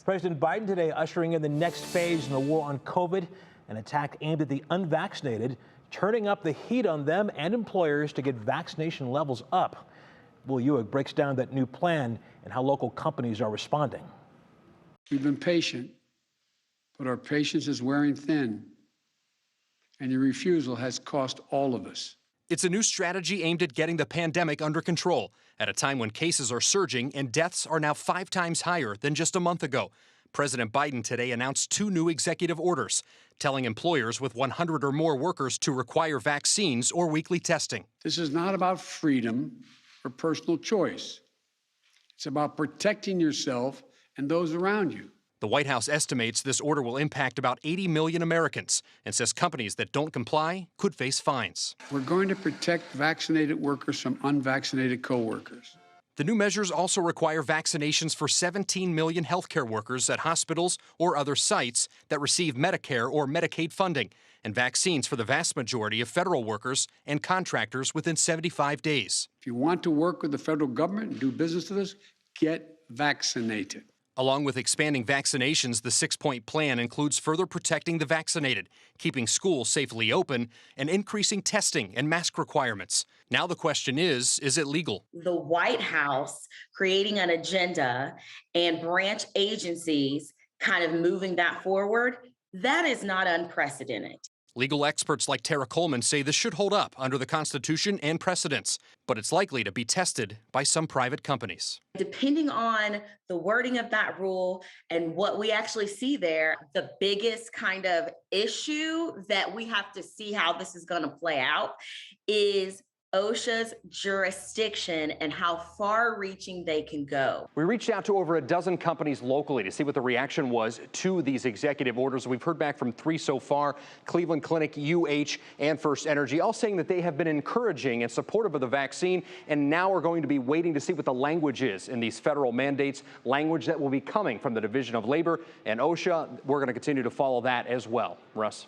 President Biden today ushering in the next phase in the war on COVID, an attack aimed at the unvaccinated, turning up the heat on them and employers to get vaccination levels up. Will Ewig breaks down that new plan and how local companies are responding. We've been patient, but our patience is wearing thin, and your refusal has cost all of us. It's a new strategy aimed at getting the pandemic under control at a time when cases are surging and deaths are now 5 times higher than just a month ago. President Biden today announced 2 new executive orders, telling employers with 100 or more workers to require vaccines or weekly testing. This is not about freedom or personal choice. It's about protecting yourself and those around you. The White House estimates this order will impact about 80 million Americans and says companies that don't comply could face fines. We're going to protect vaccinated workers from unvaccinated coworkers. The new measures also require vaccinations for 17 million healthcare workers at hospitals or other sites that receive Medicare or Medicaid funding, and vaccines for the vast majority of federal workers and contractors within 75 days. If you want to work with the federal government and do business with us, get vaccinated. Along with expanding vaccinations, the 6-point plan includes further protecting the vaccinated, keeping schools safely open, and increasing testing and mask requirements. Now the question is it legal? The White House creating an agenda and branch agencies kind of moving that forward, that is not unprecedented. Legal experts like Tara Coleman say this should hold up under the Constitution and precedents, but it's likely to be tested by some private companies. Depending on the wording of that rule and what we actually see there, the biggest kind of issue that we have to see how this is going to play out is OSHA's jurisdiction and how far-reaching they can go. We reached out to over a dozen companies locally to see what the reaction was to these executive orders. We've heard back from 3 so far: Cleveland Clinic, UH, and First Energy, all saying that they have been encouraging and supportive of the vaccine, and now are going to be waiting to see what the language is in these federal mandates, language that will be coming from the Division of Labor and OSHA. We're going to continue to follow that as well. Russ.